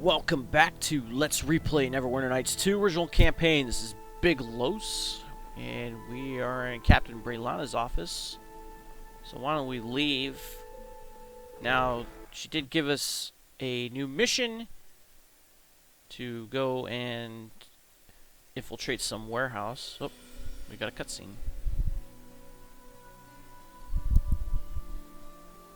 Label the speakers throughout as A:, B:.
A: Welcome back to Let's Replay Neverwinter Nights 2 original campaign. This is Big Los, and we are in Captain Brelaina's office. So why don't we leave? Now, she did give us a new mission to go and infiltrate some warehouse. Oh, we got a cutscene.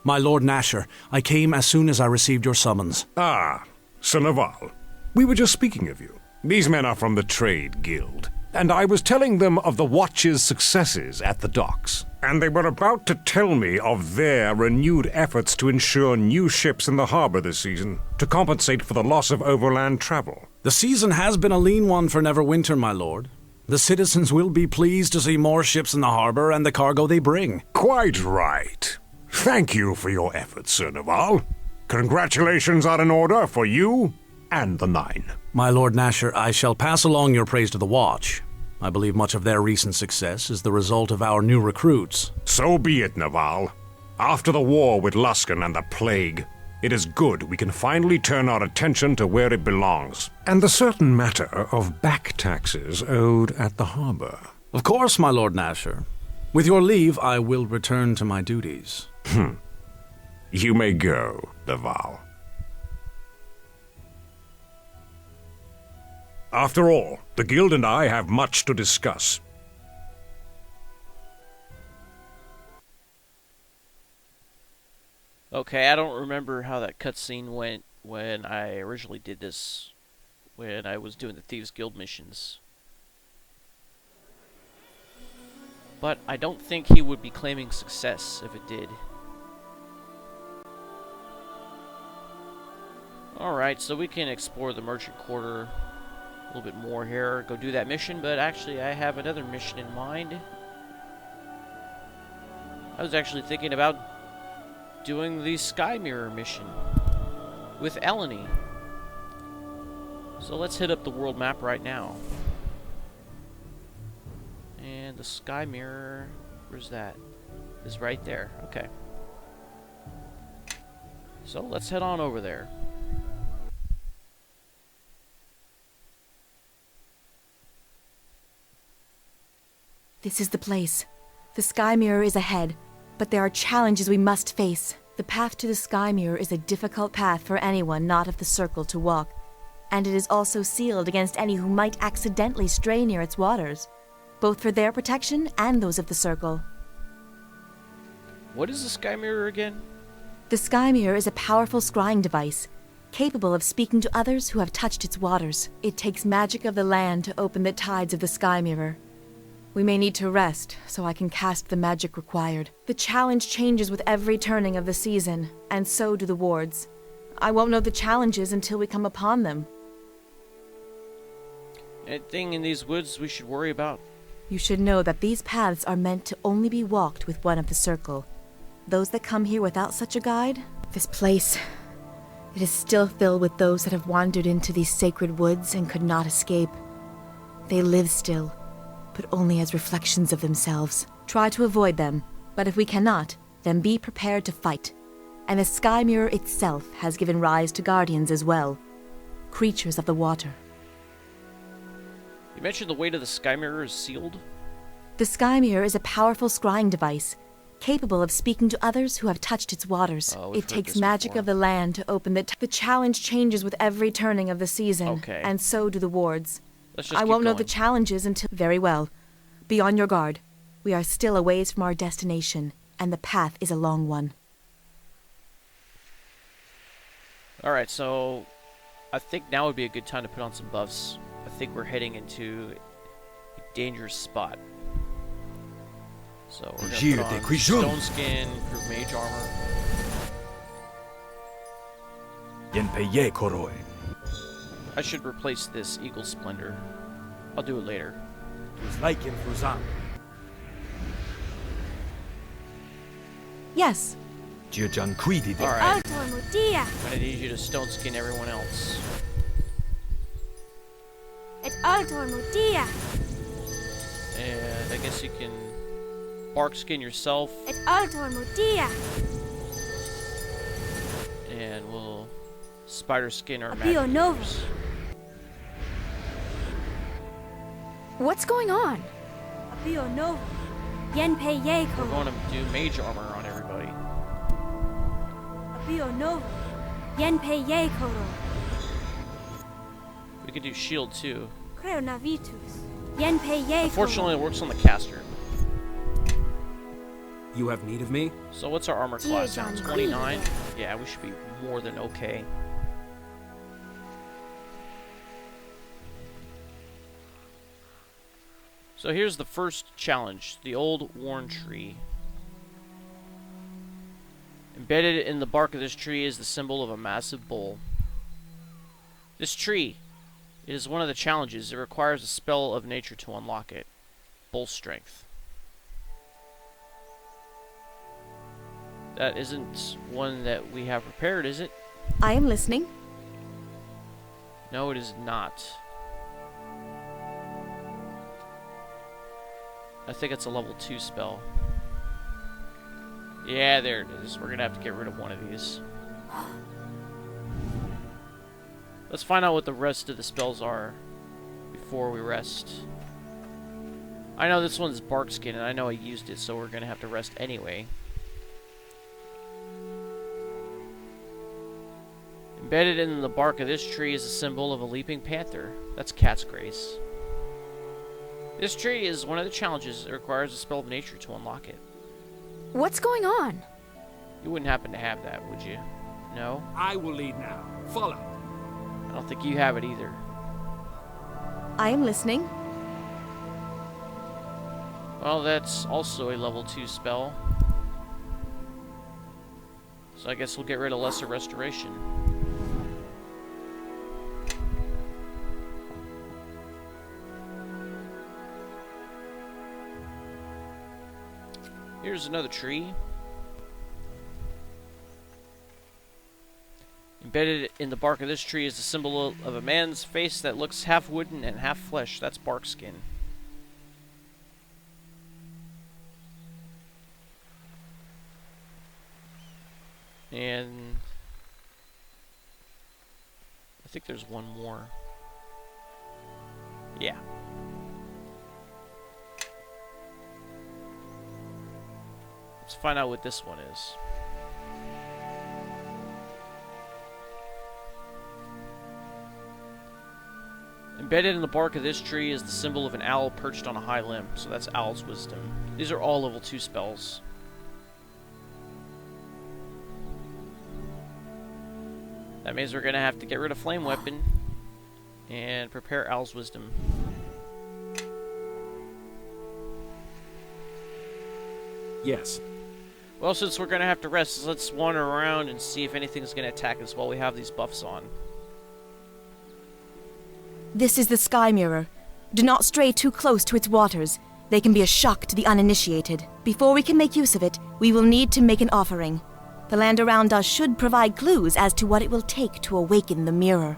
B: My Lord Nasher, I came as soon as I received your summons.
C: Ah, Sir Naval. We were just speaking of you. These men are from the Trade Guild, and I was telling them of the Watch's successes at the docks. And they were about to tell me of their renewed efforts to ensure new ships in the harbor this season, to compensate for the loss of overland travel.
B: The season has been a lean one for Neverwinter, my lord. The citizens will be pleased to see more ships in the harbor and the cargo they bring.
C: Quite right. Thank you for your efforts, Sir Naval. Congratulations are in order for you and the Nine.
B: My Lord Nasher, I shall pass along your praise to the Watch. I believe much of their recent success is the result of our new recruits.
C: So be it, Naval. After the war with Luskan and the Plague, it is good we can finally turn our attention to where it belongs, and the certain matter of back taxes owed at the harbor.
B: Of course, my Lord Nasher. With your leave, I will return to my duties.
C: You may go, Naval. After all, the Guild and I have much to discuss.
A: Okay, I don't remember how that cutscene went when I originally did this, when I was doing the Thieves Guild missions. But I don't think he would be claiming success if it did. Alright, so we can explore the Merchant Quarter a little bit more here, go do that mission, but actually I have another mission in mind. I was actually thinking about doing the Skymirror mission with Elanee. So let's hit up the world map right now. And the Skymirror, where's that? Is right there. Okay. So let's head on over there.
D: This is the place. The Skymirror is ahead, but there are challenges we must face. The path to the Skymirror is a difficult path for anyone not of the Circle to walk, and it is also sealed against any who might accidentally stray near its waters, both for their protection and those of the Circle.
A: What is the Skymirror again?
D: The Skymirror is a powerful scrying device, capable of speaking to others who have touched its waters. It takes magic of the land to open the tides of the Skymirror. We may need to rest, so I can cast the magic required. The challenge changes with every turning of the season, and so do the wards. I won't know the challenges until we come upon them.
A: Anything in these woods we should worry about?
D: You should know that these paths are meant to only be walked with one of the Circle. Those that come here without such a guide, this place, it is still filled with those that have wandered into these sacred woods and could not escape. They live still, but only as reflections of themselves. Try to avoid them, but if we cannot, then be prepared to fight. And the Skymirror itself has given rise to guardians as well, creatures of the water.
A: You mentioned the way to the Skymirror is sealed?
D: The Skymirror is a powerful scrying device, capable of speaking to others who have touched its waters. It takes magic of the land to open the challenge changes with every turning of the season,
A: okay,
D: and so do the wards.
A: I
D: won't know the challenges until... Very well. Be on your guard. We are still a ways from our destination, and the path is a long one.
A: Alright, so I think now would be a good time to put on some buffs. I think we're heading into a dangerous spot. So we're going to put on Stone Skin, Improved Mage Armor. I should replace this Eagle Splendor. I'll do it later.
D: Yes.
A: Alright. I need you to Stone Skin everyone else. And I guess you can Bark Skin yourself. And we'll spider skin or
E: Apio
A: magic
E: Nova.
A: use.
E: What's going on? Apio Nova. Yenpei
A: We're
E: Yeko.
A: going to do mage armor on everybody.
E: Apio Nova. Yenpei Yeko.
A: We could do shield too.
E: Creo Navitus. Yenpei Yeko.
A: Unfortunately, it works on the caster.
F: You have need of me?
A: So what's our armor
E: Dear
A: class now?
E: John
A: 29?
E: Cleese.
A: Yeah, we should be more than okay. So here's the first challenge, the old worn tree. Embedded in the bark of this tree is the symbol of a massive bull. This tree, it is one of the challenges. It requires a spell of nature to unlock it. Bull strength. That isn't one that we have prepared, is it?
D: I am listening.
A: No, it is not. I think it's a level 2 spell. Yeah, there it is. We're gonna have to get rid of one of these. Let's find out what the rest of the spells are before we rest. I know this one's bark skin, and I know I used it, so we're gonna have to rest anyway. Embedded in the bark of this tree is a symbol of a leaping panther. That's cat's grace. This tree is one of the challenges. It requires a spell of nature to unlock it.
E: What's going on?
A: You wouldn't happen to have that, would you? No?
F: I will lead now. Follow.
A: I don't think you have it either.
D: I am listening.
A: Well, that's also a level 2 spell. So I guess we'll get rid of Lesser Restoration. Here's another tree. Embedded in the bark of this tree is the symbol of a man's face that looks half wooden and half flesh. That's bark skin. And I think there's one more. Yeah. Let's find out what this one is. Embedded in the bark of this tree is the symbol of an owl perched on a high limb, so that's Owl's Wisdom. These are all level 2 spells. That means we're going to have to get rid of Flame Weapon and prepare Owl's Wisdom.
F: Yes.
A: Well, since we're going to have to rest, let's wander around and see if anything's going to attack us while we have these buffs on.
D: This is the Skymirror. Do not stray too close to its waters. They can be a shock to the uninitiated. Before we can make use of it, we will need to make an offering. The land around us should provide clues as to what it will take to awaken the mirror.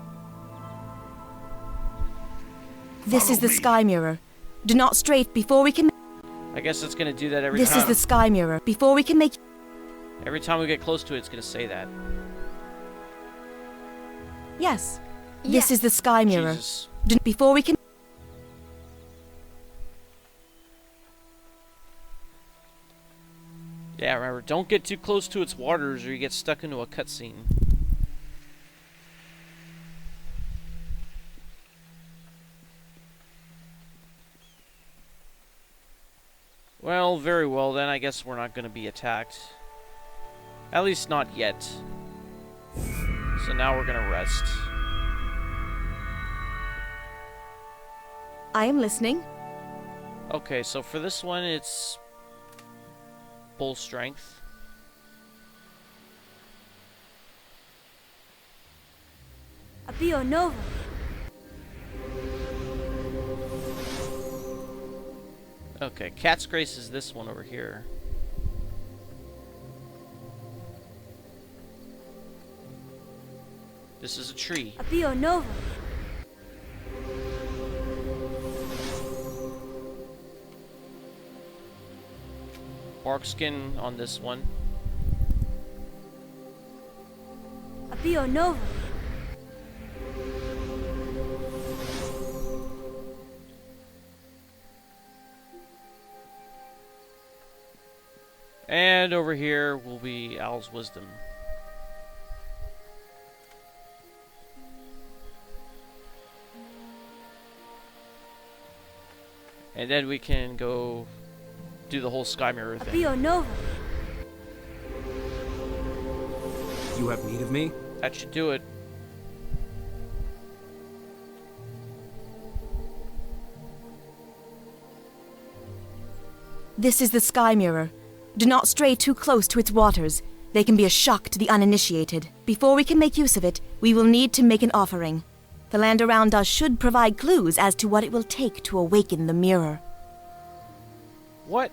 D: This is the Skymirror. Do not stray before we can...
A: I guess it's going to do that every
D: This
A: time.
D: is the Skymirror. Before we can make...
A: Every time we get close to it, it's going to say that.
D: Yes. This is the Skymirror.
A: Jesus.
D: Before we can...
A: Yeah, remember, don't get too close to its waters or you get stuck into a cutscene. Well, very well then. I guess we're not going to be attacked. At least not yet. So now we're going to rest.
D: I am listening.
A: Okay, so for this one, it's bull strength.
E: Apio Nova.
A: Okay, Cat's Grace is this one over here. This is a tree.
E: Apio Nova.
A: Bark skin on this one.
E: Apio Nova.
A: And over here will be Owl's Wisdom. And then we can go do the whole Skymirror thing.
E: Abio Nova.
F: You have need of me?
A: That should do it.
D: This is the Skymirror. Do not stray too close to its waters. They can be a shock to the uninitiated. Before we can make use of it, we will need to make an offering. The land around us should provide clues as to what it will take to awaken the mirror.
A: What?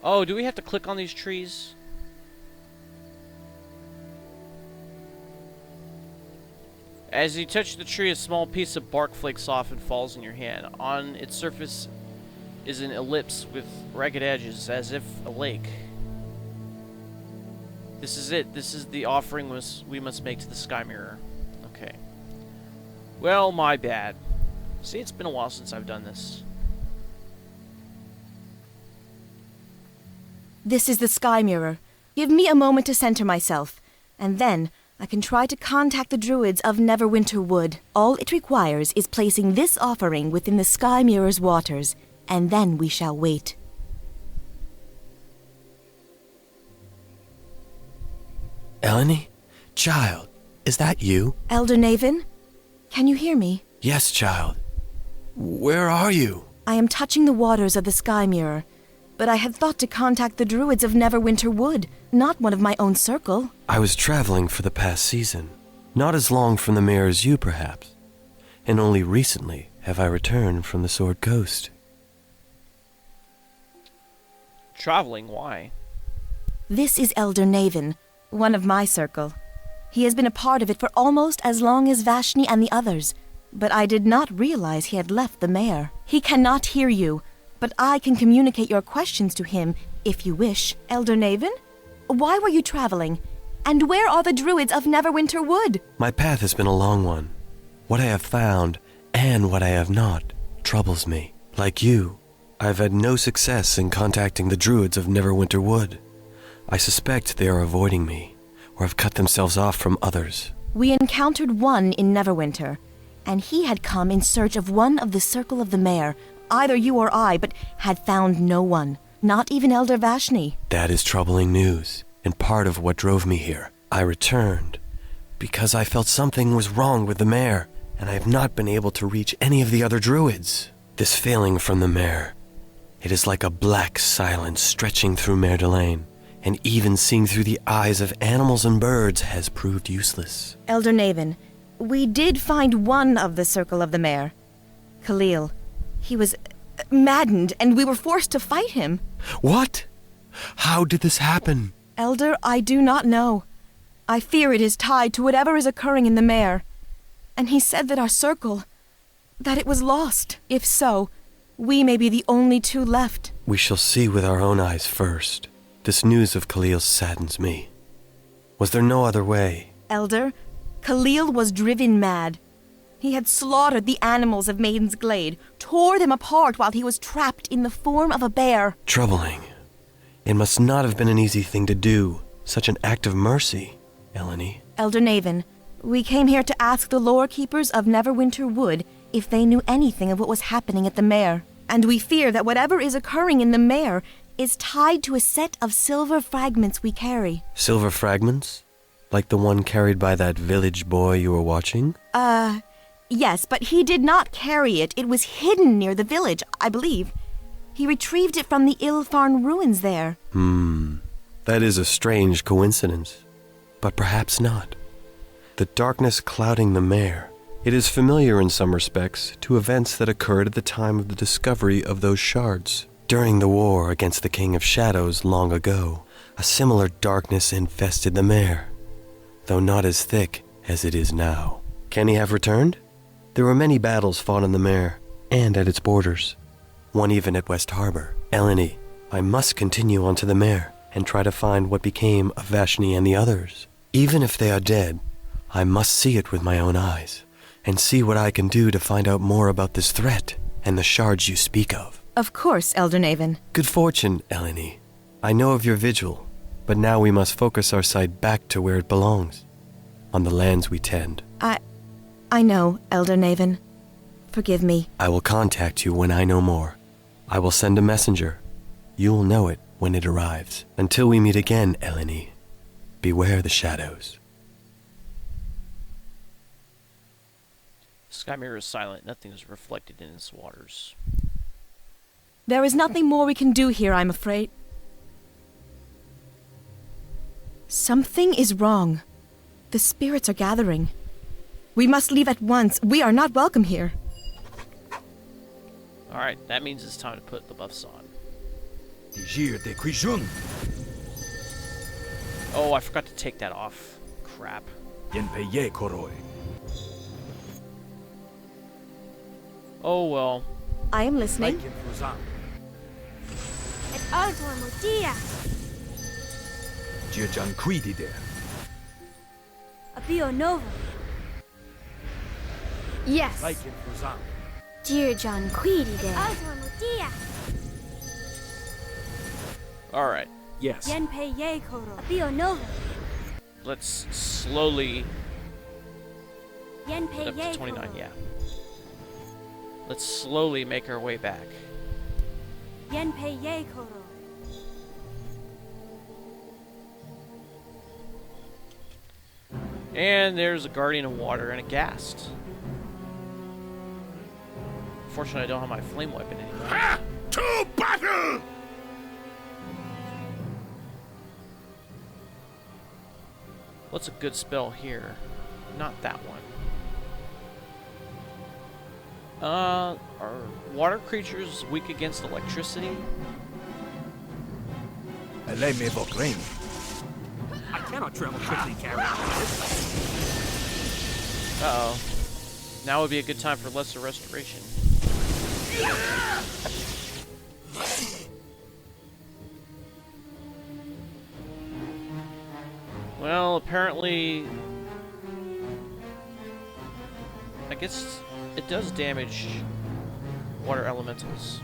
A: Oh, do we have to click on these trees? As you touch the tree, a small piece of bark flakes off and falls in your hand. On its surface is an ellipse with ragged edges, as if a lake. This is it. This is the offering we must make to the Skymirror. Okay. Well, my bad. See, it's been a while since I've done this.
D: This is the Skymirror. Give me a moment to center myself, and then I can try to contact the druids of Neverwinter Wood. All it requires is placing this offering within the Skymirror's waters, and then we shall wait.
G: Elanee? Child, is that you?
D: Elder Naevan? Can you hear me?
G: Yes, child. Where are you?
D: I am touching the waters of the Skymirror, but I had thought to contact the druids of Neverwinter Wood, not one of my own circle.
G: I was traveling for the past season. Not as long from the mirror as you, perhaps. And only recently have I returned from the Sword Coast.
A: Traveling? Why?
D: This is Elder Naevan, one of my circle. He has been a part of it for almost as long as Vashni and the others, but I did not realize he had left the mayor. He cannot hear you, but I can communicate your questions to him if you wish. Elder Naevan, why were you traveling? And where are the druids of Neverwinter Wood?
G: My path has been a long one. What I have found, and what I have not, troubles me. Like you, I've had no success in contacting the druids of Neverwinter Wood. I suspect they are avoiding me, or have cut themselves off from others.
D: We encountered one in Neverwinter, and he had come in search of one of the Circle of the Mayor, either you or I, but had found no one, not even Elder Vashni.
G: That is troubling news, and part of what drove me here. I returned because I felt something was wrong with the mayor, and I have not been able to reach any of the other druids. This failing from the mayor, it is like a black silence stretching through Mer Delane, and even seeing through the eyes of animals and birds has proved useless.
D: Elder Naevan, we did find one of the Circle of the Mayor, Khalil. He was maddened, and we were forced to fight him.
G: What? How did this happen?
D: Elder, I do not know. I fear it is tied to whatever is occurring in the Mayor. And he said that our circle, that it was lost. If so, we may be the only two left.
G: We shall see with our own eyes first. This news of Khalil saddens me. Was there no other way?
D: Elder, Khalil was driven mad. He had slaughtered the animals of Maiden's Glade, tore them apart while he was trapped in the form of a bear.
G: Troubling. It must not have been an easy thing to do. Such an act of mercy, Elanee.
D: Elder Naevan, we came here to ask the lore keepers of Neverwinter Wood if they knew anything of what was happening at the Mayor. And we fear that whatever is occurring in the Mayor is tied to a set of silver fragments we carry.
G: Silver fragments? Like the one carried by that village boy you were watching?
D: Yes, but he did not carry it. It was hidden near the village, I believe. He retrieved it from the Ilfarn ruins there.
G: That is a strange coincidence. But perhaps not. The darkness clouding the mare. It is familiar in some respects to events that occurred at the time of the discovery of those shards. During the war against the King of Shadows long ago, a similar darkness infested the mare, though not as thick as it is now. Can he have returned? There were many battles fought in the mare, and at its borders. One even at West Harbor. Elanee, I must continue on to the mare, and try to find what became of Vashni and the others. Even if they are dead, I must see it with my own eyes, and see what I can do to find out more about this threat, and the shards you speak of.
D: Of course, Elder Naevan.
G: Good fortune, Elanee. I know of your vigil, but now we must focus our sight back to where it belongs, on the lands we tend.
D: I know, Elder Naevan. Forgive me.
G: I will contact you when I know more. I will send a messenger. You will know it when it arrives. Until we meet again, Elanee, beware the shadows.
A: Skymirror is silent. Nothing is reflected in its waters.
D: There is nothing more we can do here, I'm afraid. Something is wrong. The spirits are gathering. We must leave at once. We are not welcome here.
A: Alright, that means it's time to put the buffs on. Oh, I forgot to take that off. Crap. Oh well.
D: I am listening.
E: Et altor modia. Abio nova. Yes. Dear John Queedy there. Altor modia.
A: Alright.
F: Yes.
E: Yen pe ye koro. Abio nova.
A: Let's slowly
E: Yen pe
A: up
E: ye
A: to 29,
E: koro.
A: yeah. Let's slowly make our way back.
E: Yen pe ye koro.
A: And there's a Guardian of Water and a Ghast. Fortunately, I don't have my flame weapon anymore.
C: To battle!
A: What's a good spell here? Not that one. Are water creatures weak against electricity?
F: I cannot travel quickly carrying this.
A: Uh-oh. Now would be a good time for lesser restoration. Well, apparently... I guess it does damage water elementals.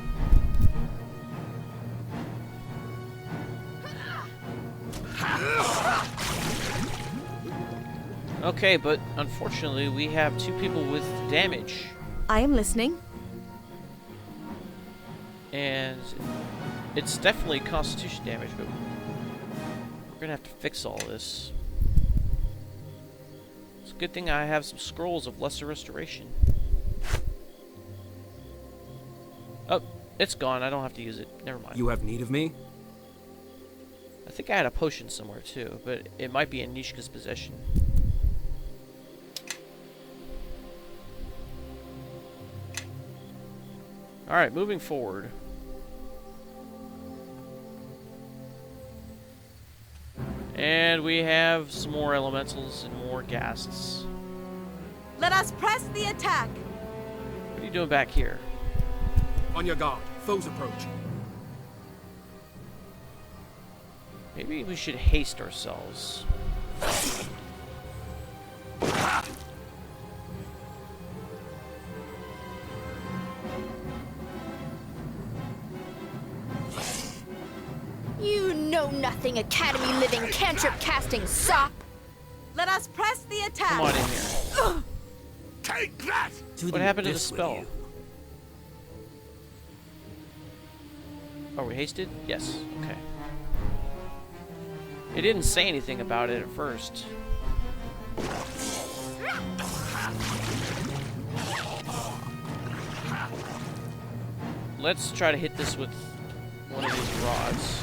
A: Okay, but unfortunately we have two people with damage.
D: I am listening.
A: And it's definitely constitution damage, but we're gonna have to fix all this. It's a good thing I have some scrolls of lesser restoration. Oh, it's gone. I don't have to use it. Never mind.
F: You have need of me?
A: I think I had a potion somewhere too, but it might be in Neeshka's possession. Alright, moving forward. And we have some more elementals and more ghasts.
D: Let us press the attack.
A: What are you doing back here?
F: On your guard. Foes approach.
A: Maybe we should haste ourselves.
H: You know nothing, Academy living, cantrip casting sop.
D: Let us press the attack.
A: Come on in here.
C: Take that!
A: What happened to the spell? Are we hasted? Yes. Okay. It didn't say anything about it at first. Let's try to hit this with one of these rods.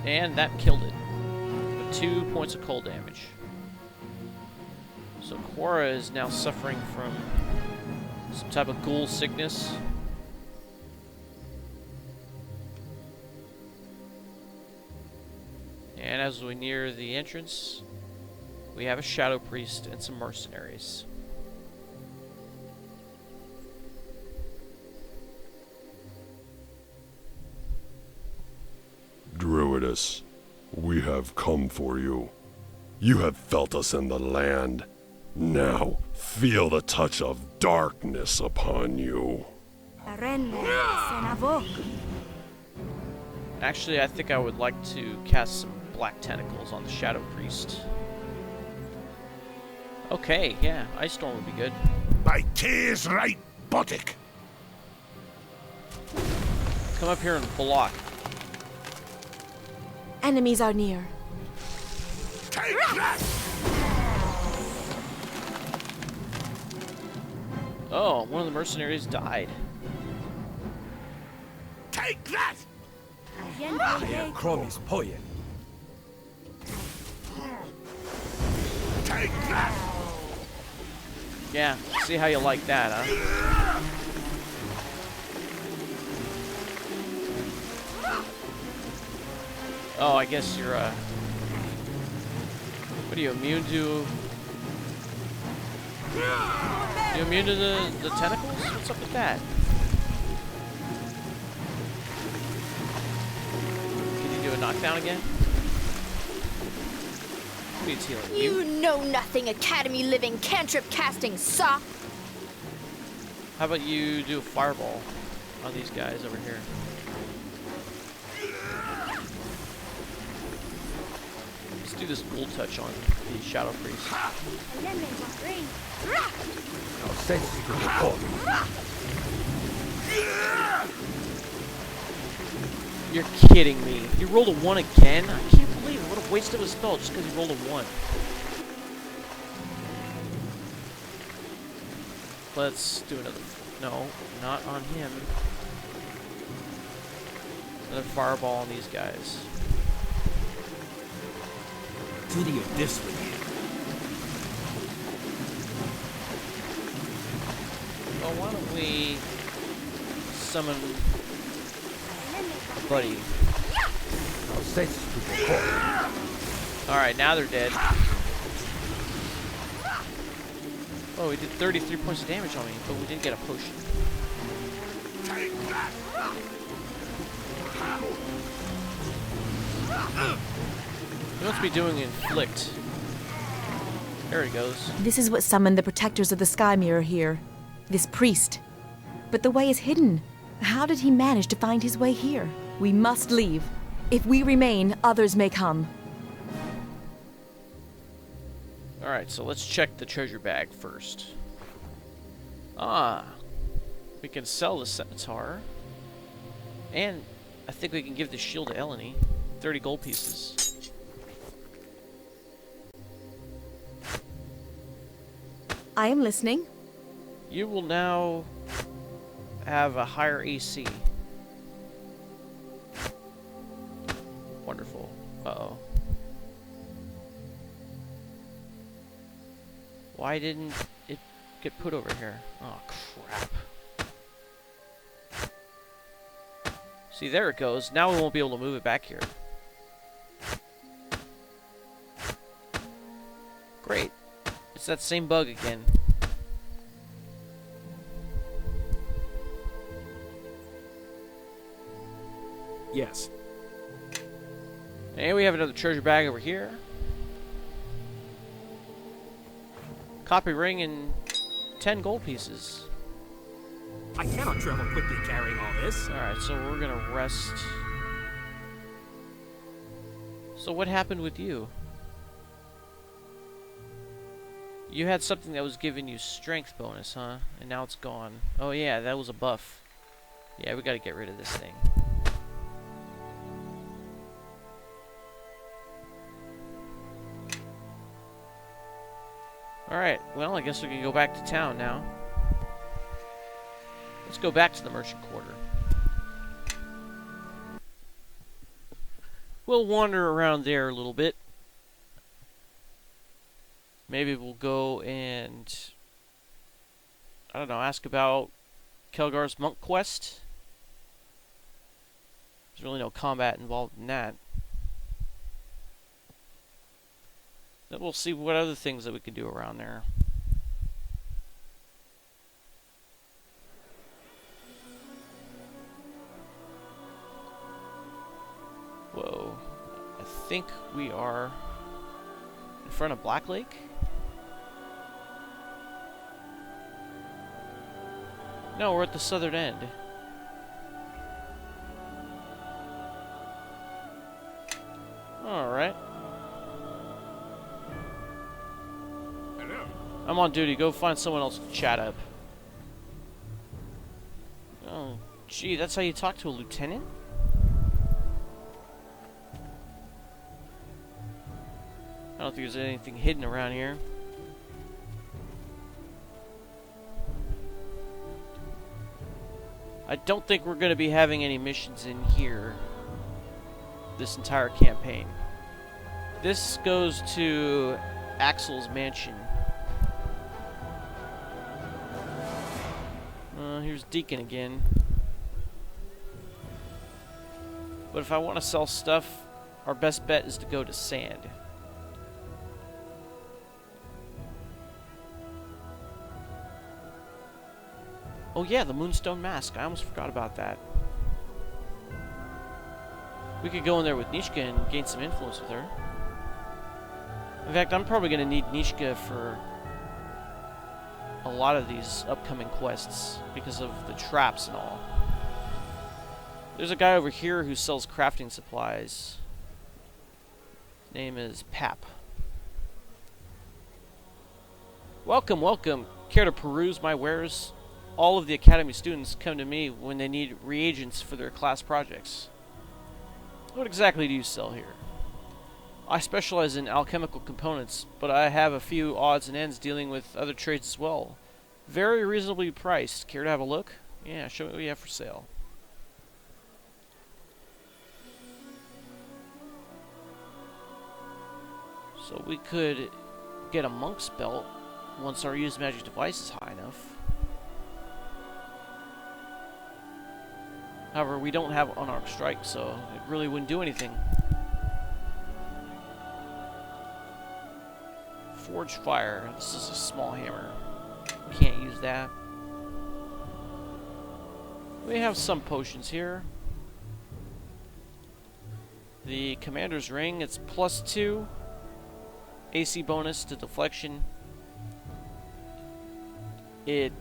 A: And that killed it. With 2 points of cold damage. So Qara is now suffering from some type of ghoul sickness. And as we near the entrance, we have a shadow priest and some mercenaries.
I: Druidess, we have come for you. You have felt us in the land. Now, feel the touch of darkness upon you.
A: Actually, I think I would like to cast some black tentacles on the Shadow Priest. Okay, yeah, Ice Storm would be good.
I: By Tyr's right buttock!
A: Come up here and block.
D: Enemies are near.
I: Take that!
A: Oh, one of the mercenaries died.
I: Take that!
F: Chromis poyen.
I: Take that!
A: Yeah, see how you like that, huh? Oh, I guess you're, what are you, immune to... You immune to the tentacles? What's up with that? Can you do a knockdown again? Needs healing.
H: You know nothing, Academy living cantrip casting sock.
A: How about you do a fireball on these guys over here? Let's do this gold touch on the Shadow Priest.
F: No sense to the call.
A: You're kidding me. You rolled a 1 again? I can't believe it. What a waste of a spell just because you rolled a 1. Let's do another. No, not on him. Another fireball on these guys.
F: Video this with you.
A: Well, why don't we summon Buddy?
F: No sense to the call.
A: Alright, now they're dead. Oh, we did 33 points of damage on me, but we didn't get a potion. He must be doing inflict. There he goes.
D: This is what summoned the protectors of the Skymirror here. This priest. But the way is hidden. How did he manage to find his way here? We must leave. If we remain, others may come.
A: Alright, so let's check the treasure bag first. Ah, we can sell the scimitar. And I think we can give the shield to Elanee. 30 gold pieces.
D: I am listening.
A: You will now have a higher AC. Wonderful. Uh-oh. Why didn't it get put over here? Oh, crap. See, there it goes. Now we won't be able to move it back here. Great. It's that same bug again.
F: Yes.
A: And we have another treasure bag over here. Copy ring and 10 gold pieces.
F: I cannot travel quickly carrying all this.
A: Alright, so we're gonna rest. So what happened with you? You had something that was giving you strength bonus, huh? And now it's gone. Oh yeah, that was a buff. Yeah, we gotta get rid of this thing. Alright, well, I guess we can go back to town now. Let's go back to the merchant quarter. We'll wander around there a little bit. Maybe we'll go and, I don't know, ask about Khelgar's monk quest. There's really no combat involved in that. Then we'll see what other things that we can do around there. Whoa. I think we are in front of Black Lake. No, we're at the southern end. Alright.
C: Hello.
A: I'm on duty. Go find someone else to chat up. Oh, gee, that's how you talk to a lieutenant? I don't think there's anything hidden around here. I don't think we're going to be having any missions in here this entire campaign. This goes to Axel's mansion. Here's Deacon again. But if I want to sell stuff, our best bet is to go to Sand. Oh yeah, the Moonstone Mask. I almost forgot about that. We could go in there with Neeshka and gain some influence with her. In fact, I'm probably going to need Neeshka for a lot of these upcoming quests because of the traps and all. There's a guy over here who sells crafting supplies. His name is Pap. Welcome, welcome. Care to peruse my wares? All of the Academy students come to me when they need reagents for their class projects. What exactly do you sell here? I specialize in alchemical components, but I have a few odds and ends dealing with other trades as well. Very reasonably priced. Care to have a look? Yeah, show me what you have for sale. So we could get a monk's belt once our use magic device is high enough. However, we don't have unarmed strike, so it really wouldn't do anything. Forge fire. This is a small hammer. Can't use that. We have some potions here. The commander's ring, it's +2 AC bonus to deflection. It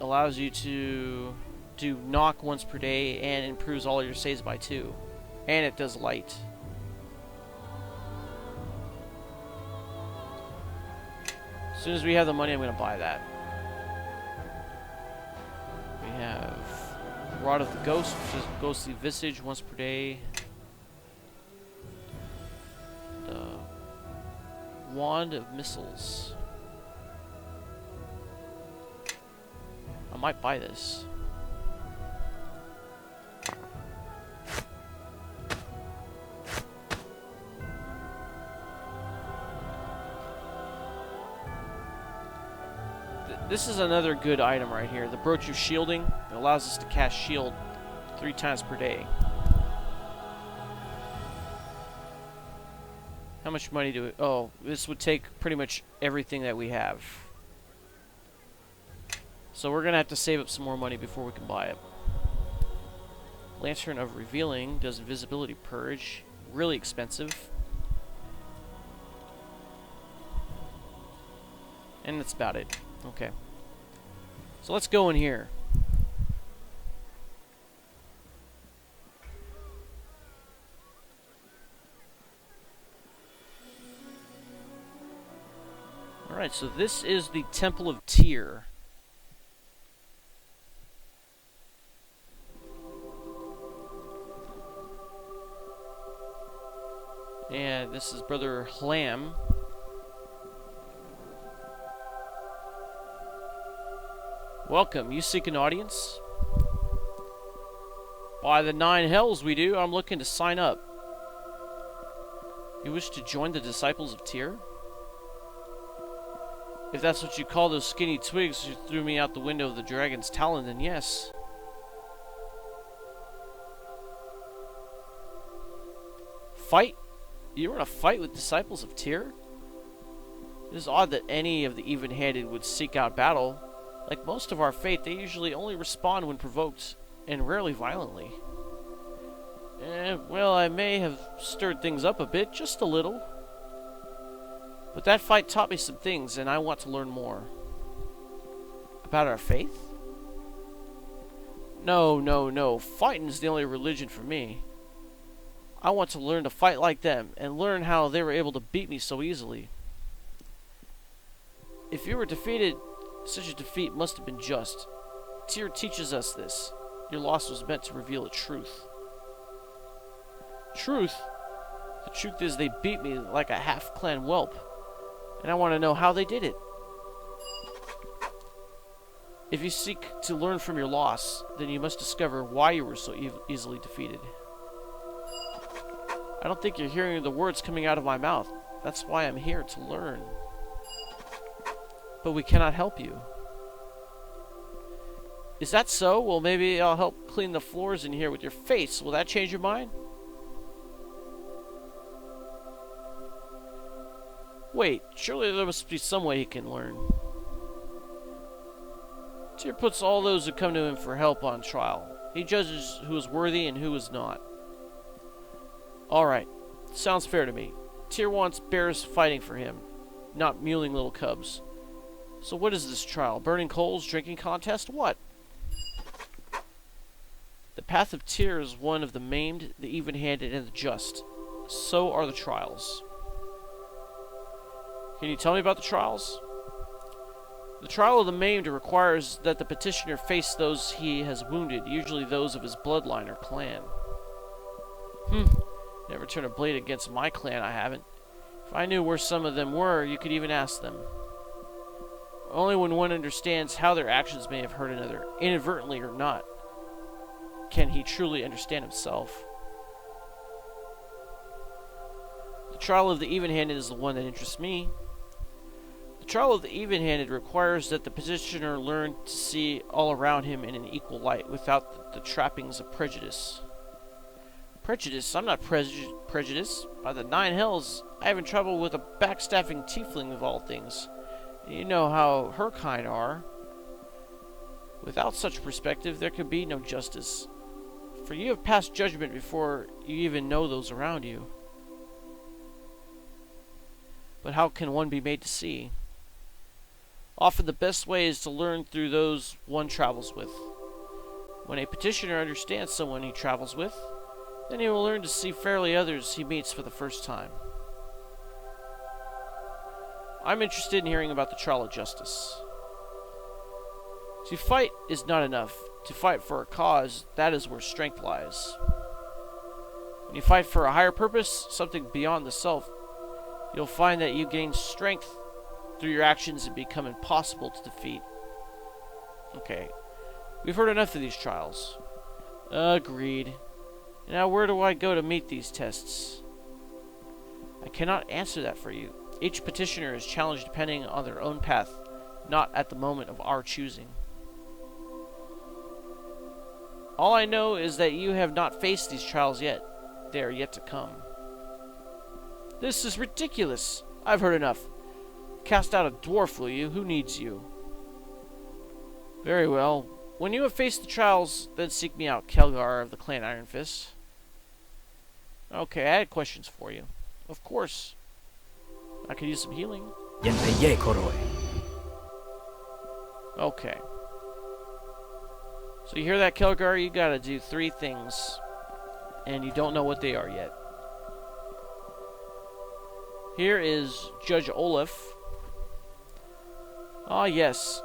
A: allows you to do knock once per day and improves all your saves by 2. And it does light. As soon as we have the money, I'm going to buy that. We have Rod of the Ghost, which is Ghostly Visage once per day. The Wand of Missiles. I might buy this. This is another good item right here. The Brooch of Shielding. It allows us to cast shield 3 times per day. How much money do we... Oh, this would take pretty much everything that we have. So we're going to have to save up some more money before we can buy it. Lantern of Revealing does Invisibility Purge. Really expensive. And that's about it. Okay. So let's go in here. Alright, so this is the Temple of Tyr. And this is Brother Hlam. Welcome. You seek an audience? By the 9 hells we do. I'm looking to sign up. You wish to join the Disciples of Tyr? If that's what you call those skinny twigs who threw me out the window of the Dragon's Talon, then yes. Fight? You were in a fight with Disciples of Tyr? It is odd that any of the even-handed would seek out battle. Like most of our fate, they usually only respond when provoked, and rarely violently. Well, I may have stirred things up a bit, just a little. But that fight taught me some things, and I want to learn more. About our faith? No, no, no. Fighting's the only religion for me. I want to learn to fight like them, and learn how they were able to beat me so easily. If you were defeated, such a defeat must have been just. Tyr teaches us this. Your loss was meant to reveal a truth. Truth? The truth is they beat me like a half-clan whelp, and I want to know how they did it. If you seek to learn from your loss, then you must discover why you were so easily defeated. I don't think you're hearing the words coming out of my mouth. That's why I'm here, to learn. But we cannot help you. Is that so? Well, maybe I'll help clean the floors in here with your face. Will that change your mind? Wait, surely there must be some way he can learn. Tyr puts all those who come to him for help on trial. He judges who is worthy and who is not. Alright, sounds fair to me. Tyr wants bears fighting for him, not mewling little cubs. So what is this trial? Burning coals, drinking contest, what? The path of Tyr is one of the maimed, the even-handed, and the just. So are the trials. Can you tell me about the trials? The trial of the maimed requires that the petitioner face those he has wounded, usually those of his bloodline or clan. Never turn a blade against my clan, I haven't. If I knew where some of them were, you could even ask them. Only when one understands how their actions may have hurt another, inadvertently or not, can he truly understand himself. The trial of the even-handed is the one that interests me. The trial of the even-handed requires that the petitioner learn to see all around him in an equal light, without the trappings of prejudice. Prejudice? I'm not prejudiced. By the 9 hells, I have trouble with a backstabbing tiefling of all things. You know how her kind are. Without such perspective, there can be no justice. For you have passed judgment before you even know those around you. But how can one be made to see? Often the best way is to learn through those one travels with. When a petitioner understands someone he travels with, then he will learn to see fairly others he meets for the first time. I'm interested in hearing about the trial of justice. To fight is not enough. To fight for a cause, that is where strength lies. When you fight for a higher purpose, something beyond the self, you'll find that you gain strength through your actions and become impossible to defeat. Okay, we've heard enough of these trials. Agreed. Now where do I go to meet these tests? I cannot answer that for you. Each petitioner is challenged depending on their own path, not at the moment of our choosing. All I know is that you have not faced these trials yet. They are yet to come. This is ridiculous. I've heard enough. Cast out a dwarf, will you? Who needs you? Very well. When you have faced the trials, then seek me out, Khelgar of the Clan Iron Fist. Okay, I had questions for you. Of course. I could use some healing. Okay. So you hear that, Khelgar? You gotta do 3 things. And you don't know what they are yet. Here is Judge Oleff. Ah, yes.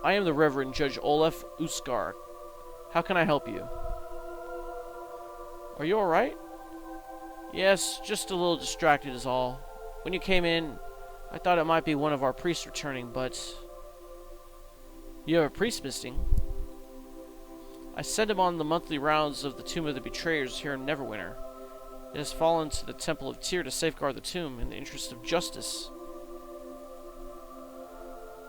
A: I am the Reverend Judge Oleff Uskar. How can I help you? Are you alright? Yes, just a little distracted is all. When you came in, I thought it might be one of our priests returning, but... You have a priest missing? I sent him on the monthly rounds of the Tomb of the Betrayers here in Neverwinter. It has fallen to the Temple of Tyr to safeguard the tomb in the interest of justice.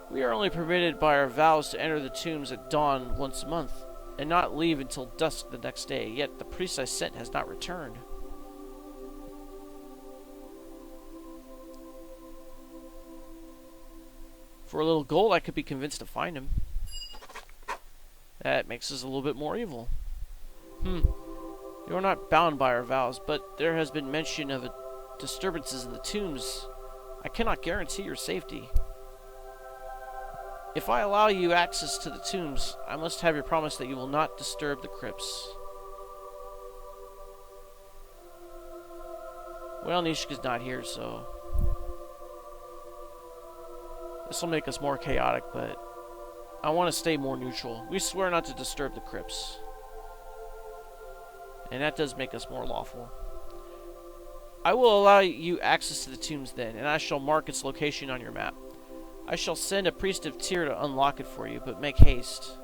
A: We are only permitted by our vows to enter the tombs at dawn once a month, and not leave until dusk the next day, yet the priest I sent has not returned. For a little gold, I could be convinced to find him. That makes us a little bit more evil. You are not bound by our vows, but there has been mention of disturbances in the tombs. I cannot guarantee your safety. If I allow you access to the tombs, I must have your promise that you will not disturb the crypts. Well, Neeshka's not here, so this will make us more chaotic, but I want to stay more neutral. We swear not to disturb the crypts. And that does make us more lawful. I will allow you access to the tombs then, and I shall mark its location on your map. I shall send a priest of Tyr to unlock it for you, but make haste.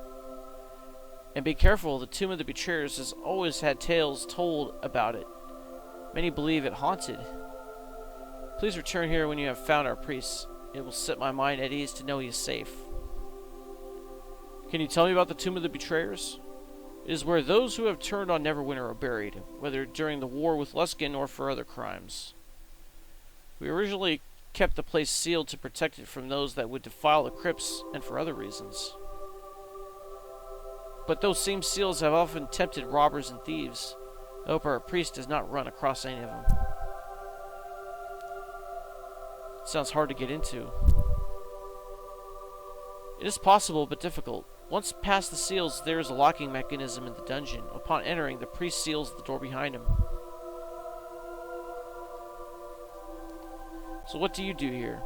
A: And be careful, the Tomb of the Betrayers has always had tales told about it. Many believe it haunted. Please return here when you have found our priest. It will set my mind at ease to know he is safe. Can you tell me about the Tomb of the Betrayers? It is where those who have turned on Neverwinter are buried, whether during the war with Luskan or for other crimes. We originally kept the place sealed to protect it from those that would defile the crypts and for other reasons. But those same seals have often tempted robbers and thieves. I hope our priest does not run across any of them. It sounds hard to get into. It is possible, but difficult. Once past the seals, there is a locking mechanism in the dungeon. Upon entering, the priest seals the door behind him. So what do you do here?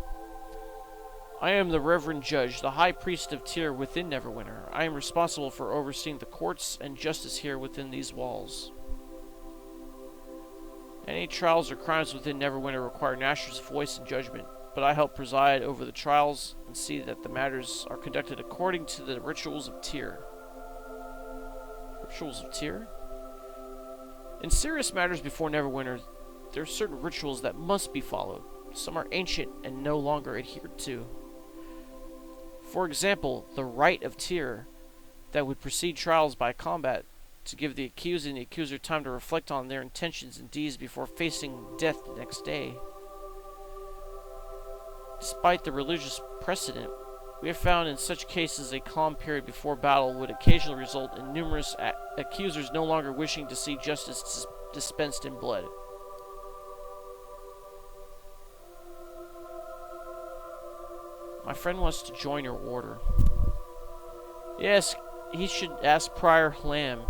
A: I am the Reverend Judge, the High Priest of Tyr within Neverwinter. I am responsible for overseeing the courts and justice here within these walls. Any trials or crimes within Neverwinter require Nasher's voice and judgment, but I help preside over the trials and see that the matters are conducted according to the rituals of Tyr. Rituals of Tyr? In serious matters before Neverwinter, there are certain rituals that must be followed. Some are ancient and no longer adhered to. For example, the rite of Tyr that would precede trials by combat to give the accused and the accuser time to reflect on their intentions and deeds before facing death the next day. Despite the religious precedent, we have found in such cases a calm period before battle would occasionally result in numerous accusers no longer wishing to see justice dispensed in blood. My friend wants to join your order. Yes, he should ask Prior Lamb.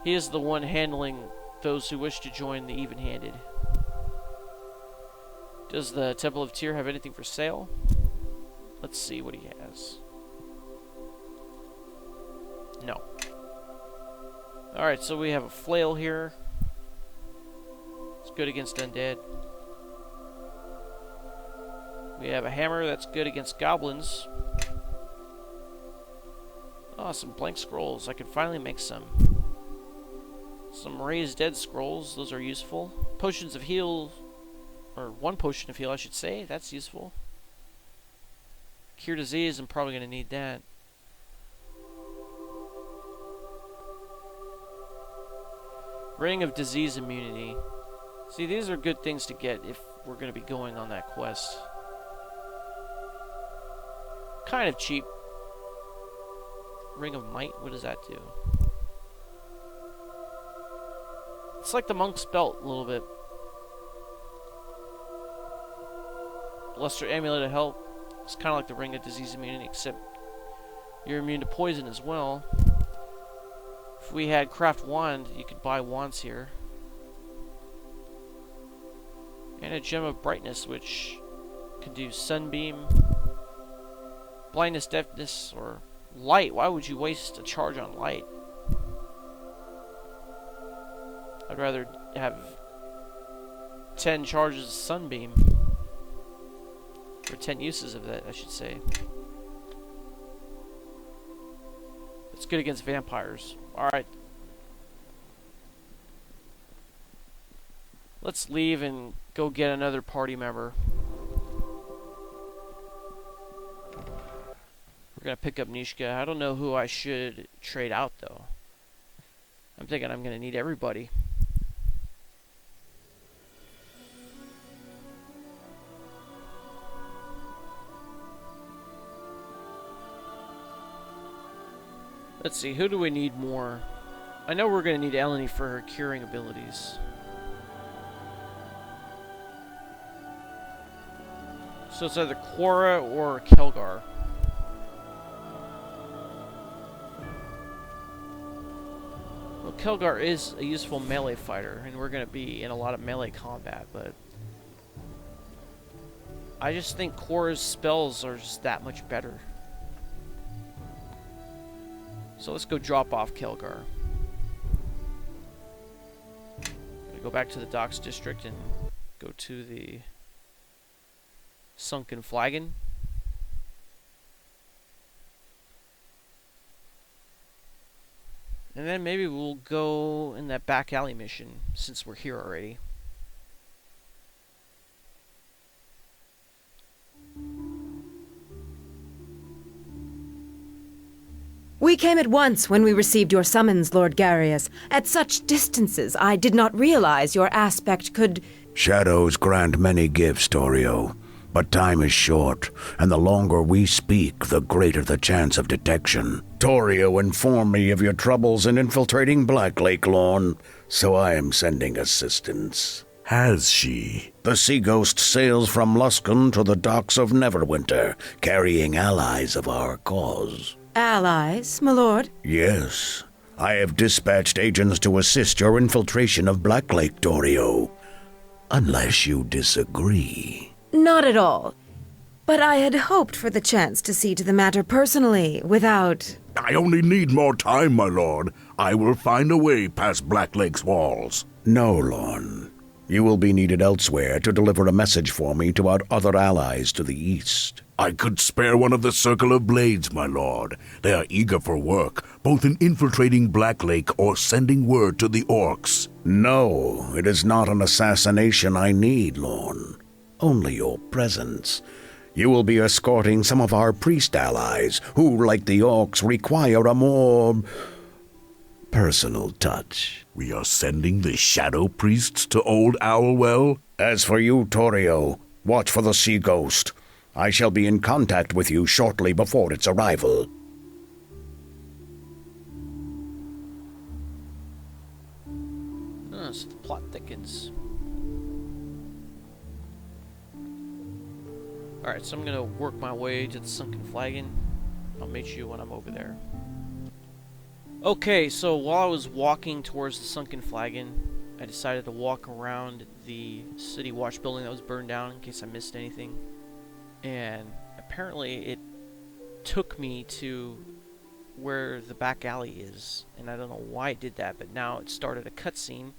A: He is the one handling those who wish to join the even-handed. Does the Temple of Tyr have anything for sale? Let's see what he has. No. Alright, so we have a flail here. It's good against undead. We have a hammer that's good against goblins. Oh, some blank scrolls. I can finally make some. Some raised dead scrolls. Those are useful. Potions of heal. Or one potion of heal, I should say. That's useful. Cure disease. I'm probably going to need that. Ring of disease immunity. See, these are good things to get if we're going to be going on that quest. Kind of cheap. Ring of Might, what does that do? It's like the Monk's Belt a little bit. Luster Amulet of Help. It's kind of like the Ring of Disease Immunity, except you're immune to poison as well. If we had Craft Wand, you could buy wands here. And a Gem of Brightness, which could do Sunbeam, Blindness, Deafness, or Light. Why would you waste a charge on Light? I'd rather have 10 charges of Sunbeam. Or 10 uses of that, I should say. It's good against vampires. Alright. Let's leave and go get another party member. We're gonna pick up Neeshka. I don't know who I should trade out, though. I'm thinking I'm gonna need everybody. Let's see, who do we need more? I know we're going to need Elanee for her curing abilities. So it's either Qara or Khelgar. Khelgar is a useful melee fighter, and we're going to be in a lot of melee combat, but I just think Qara's spells are just that much better. So let's go drop off Khelgar. Gonna go back to the Docks District and go to the Sunken Flagon. And then maybe we'll go in that back alley mission, since we're here already.
J: We came at once when we received your summons, Lord Garius. At such distances, I did not realize your aspect could...
K: Shadows grant many gifts, Torio. But time is short, and the longer we speak, the greater the chance of detection. Torio informed me of your troubles in infiltrating Blacklake Lawn, so I am sending assistance.
I: Has she?
K: The Sea Ghost sails from Luskan to the docks of Neverwinter, carrying allies of our cause.
J: Allies, my lord?
K: Yes. I have dispatched agents to assist your infiltration of Blacklake, Torio. Unless you disagree.
J: Not at all. But I had hoped for the chance to see to the matter personally, without...
I: I only need more time, my lord. I will find a way past Blacklake's walls.
K: No, Lorne. You will be needed elsewhere to deliver a message for me to our other allies to the east.
I: I could spare one of the Circle of Blades, my lord. They are eager for work, both in infiltrating Blacklake or sending word to the orcs.
K: No, it is not an assassination I need, Lorne. Only your presence. You will be escorting some of our priest allies, who, like the orcs, require a more personal touch.
I: We are sending the shadow priests to Old Owlwell?
K: As for you, Torio, watch for the Sea Ghost. I shall be in contact with you shortly before its arrival.
A: So the plot thickens. Alright, so I'm gonna work my way to the Sunken Flagon. I'll meet you when I'm over there. Okay, so while I was walking towards the Sunken Flagon, I decided to walk around the City Watch building that was burned down in case I missed anything. And apparently it took me to where the back alley is. And I don't know why it did that, but now it started a cutscene.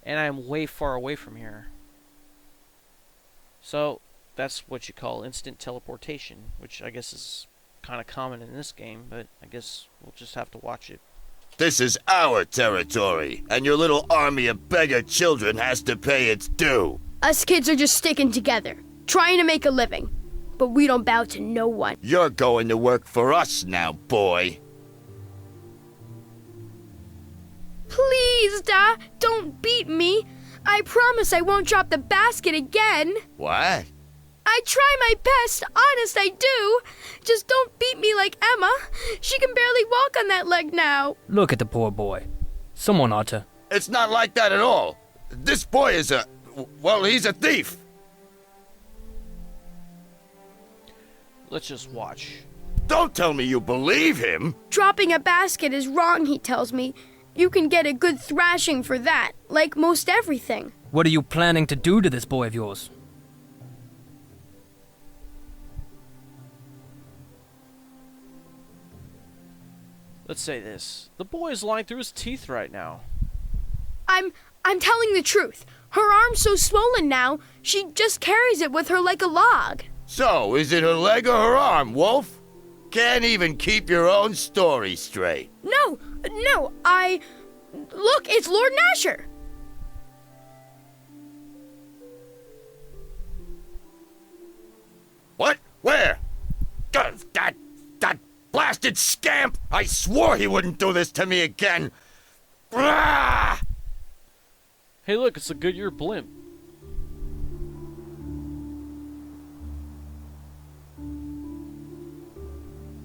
A: And I am way far away from here. So that's what you call instant teleportation, which I guess is kind of common in this game, but I guess we'll just have to watch it.
L: This is our territory, and your little army of beggar children has to pay its due.
E: Us kids are just sticking together, trying to make a living. But we don't bow to no one.
L: You're going to work for us now, boy.
E: Please, Da, don't beat me. I promise I won't drop the basket again.
L: What?
E: I try my best, honest I do. Just don't beat me like Emma. She can barely walk on that leg now.
F: Look at the poor boy. Someone ought to...
L: It's not like that at all. This boy is he's a thief.
A: Let's just watch.
L: Don't tell me you believe him.
E: Dropping a basket is wrong, he tells me. You can get a good thrashing for that, like most everything.
F: What are you planning to do to this boy of yours?
A: Let's say this. The boy is lying through his teeth right now.
E: I'm telling the truth. Her arm's so swollen now, she just carries it with her like a log.
L: So, is it her leg or her arm, Wolf? Can't even keep your own story straight.
E: No, Look, it's Lord Nasher.
L: What? Where? That blasted scamp! I swore he wouldn't do this to me again! Ah!
A: Hey look, it's a Goodyear blimp.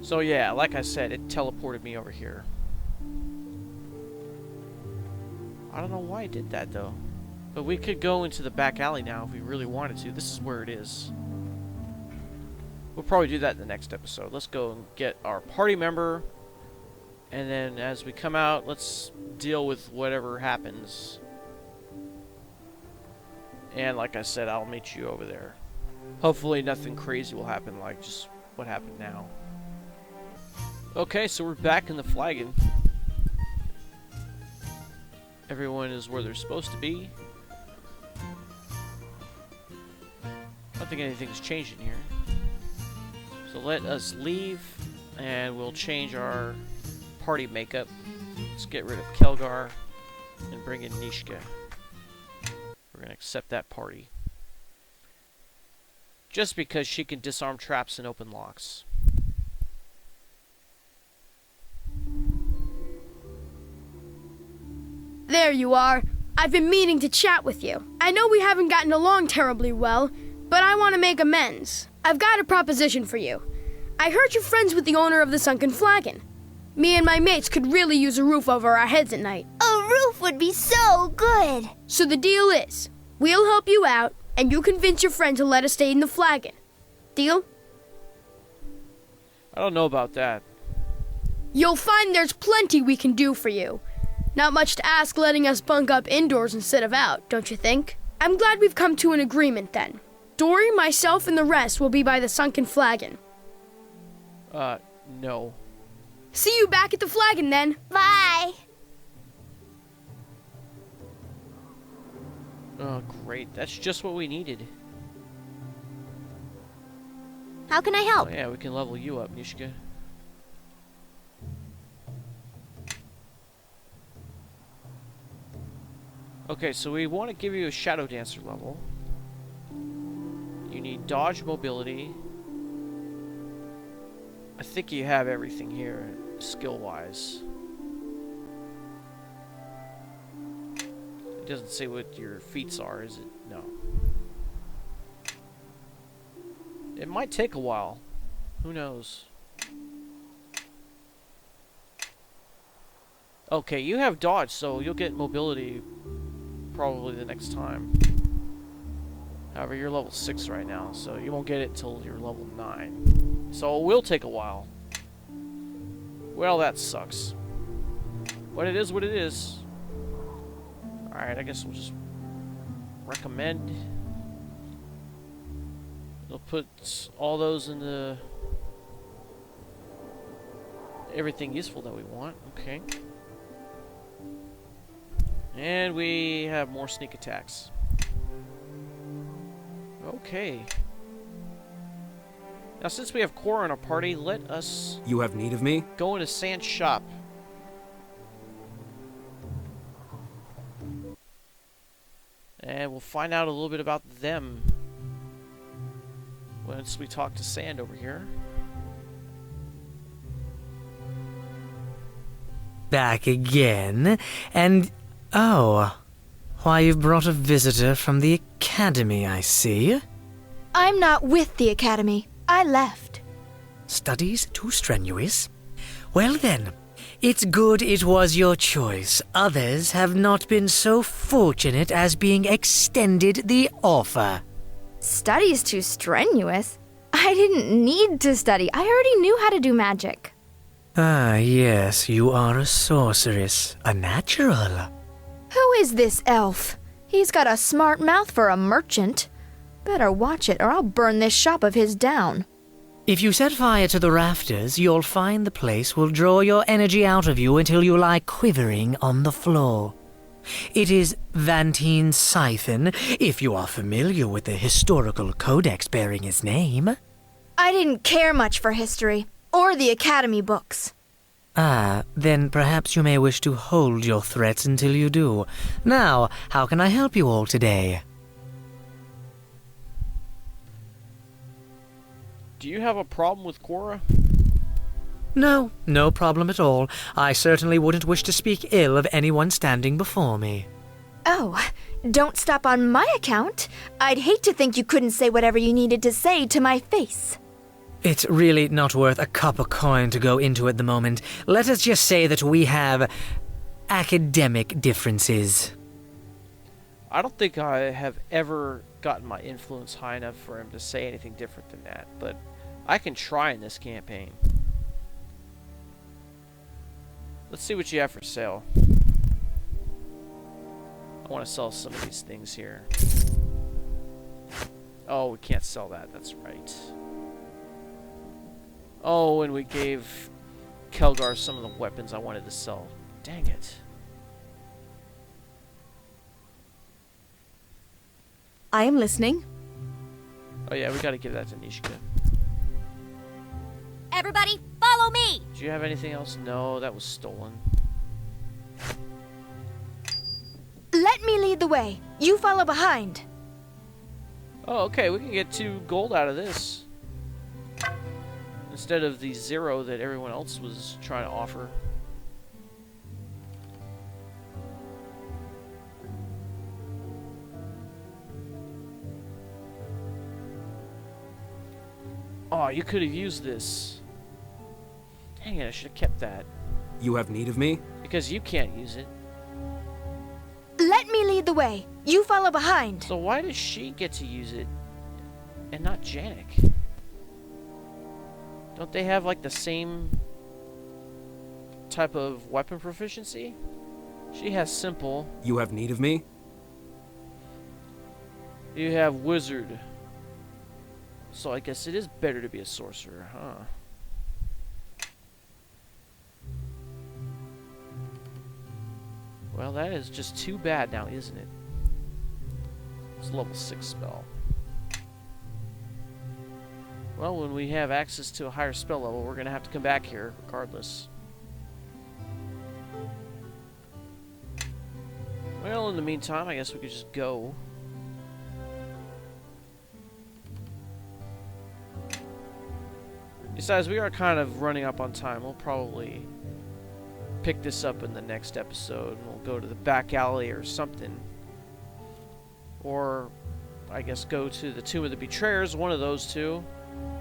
A: So yeah, like I said, it teleported me over here. I don't know why it did that though. But we could go into the back alley now if we really wanted to. This is where it is. We'll probably do that in the next episode. Let's go and get our party member And then as we come out, let's deal with whatever happens. And like I said, I'll meet you over there. Hopefully nothing crazy will happen like just what happened now. Okay, so we're back in the Flagon. Everyone is where they're supposed to be. I don't think anything's changed in here. So let us leave, and we'll change our party makeup. Let's get rid of Khelgar and bring in Neeshka. We're going to accept that party. Just because she can disarm traps and open locks.
E: There you are. I've been meaning to chat with you. I know we haven't gotten along terribly well, but I want to make amends. I've got a proposition for you. I heard you're friends with the owner of the Sunken Flagon. Me and my mates could really use a roof over our heads at night.
H: A roof would be so good.
E: So the deal is, we'll help you out, and you convince your friend to let us stay in the Flagon. Deal?
A: I don't know about that.
E: You'll find there's plenty we can do for you. Not much to ask letting us bunk up indoors instead of out, don't you think? I'm glad we've come to an agreement then. Dory, myself, and the rest will be by the Sunken Flagon.
A: No.
E: See you back at the Flagon then.
H: Bye.
A: Oh, great. That's just what we needed.
H: How can I help?
A: Oh, yeah, we can level you up, Neeshka. Okay, so we want to give you a Shadow Dancer level. You need dodge mobility. I think you have everything here, skill-wise. It doesn't say what your feats are, is it? No. It might take a while. Who knows? Okay, you have dodge, so you'll get mobility probably the next time. However, you're level 6 right now, so you won't get it until you're level 9. So it will take a while. Well, that sucks. But it is what it is. Alright, I guess we'll just recommend. We'll put all those in the everything useful that we want. Okay. And we have more sneak attacks. Okay. Now, since we have Qara in our party, let us...
F: You have need of me?
A: Go into Sand's shop. And we'll find out a little bit about them once we talk to Sand over here.
M: Back again, and... Oh, why, you've brought a visitor from the Academy, I see.
D: I'm not with the Academy. I left.
M: Studies too strenuous? Well then, it's good it was your choice. Others have not been so fortunate as being extended the offer.
N: Studies too strenuous? I didn't need to study. I already knew how to do magic.
M: Ah, yes, you are a sorceress. A natural.
N: Who is this elf? He's got a smart mouth for a merchant. Better watch it, or I'll burn this shop of his down.
M: If you set fire to the rafters, you'll find the place will draw your energy out of you until you lie quivering on the floor. It is Vantine Scythen, if you are familiar with the historical codex bearing his name.
N: I didn't care much for history, or the Academy books.
M: Ah, then perhaps you may wish to hold your threats until you do. Now, how can I help you all today?
A: Do you have a problem with Qara?
M: No, no problem at all. I certainly wouldn't wish to speak ill of anyone standing before me.
N: Oh, don't stop on my account. I'd hate to think you couldn't say whatever you needed to say to my face.
M: It's really not worth a copper coin to go into at the moment. Let us just say that we have academic differences.
A: I don't think I have ever gotten my influence high enough for him to say anything different than that, but I can try in this campaign. Let's see what you have for sale. I want to sell some of these things here. Oh, we can't sell that. That's right. Oh, and we gave Khelgar some of the weapons I wanted to sell. Dang it.
D: I am listening.
A: Oh yeah, we gotta give that to Neeshka.
H: Everybody, follow me!
A: Do you have anything else? No, that was stolen.
N: Let me lead the way. You follow behind.
A: Oh, okay, we can get 2 gold out of this. Instead of the 0 that everyone else was trying to offer. Oh, you could have used this. Dang it, I should have kept that.
F: You have need of me?
A: Because you can't use it.
N: Let me lead the way. You follow behind.
A: So why does she get to use it and not Janik? Don't they have like the same type of weapon proficiency? She has simple.
F: You have need of me?
A: You have wizard. So I guess it is better to be a sorcerer, huh? Well, that is just too bad now, isn't it? It's a level 6 spell. Well, when we have access to a higher spell level, we're going to have to come back here regardless. Well, in the meantime, I guess we could just go. Besides, we are kind of running up on time. We'll probably pick this up in the next episode. We'll go to the back alley or something. Or, I guess, go to the Tomb of the Betrayers, one of those two.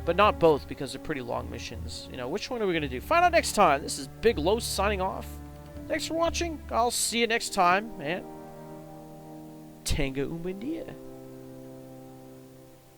A: But not both, because they're pretty long missions. You know, which one are we going to do? Find out next time. This is Big Los signing off. Thanks for watching. I'll see you next time, and Tanga Umbindia.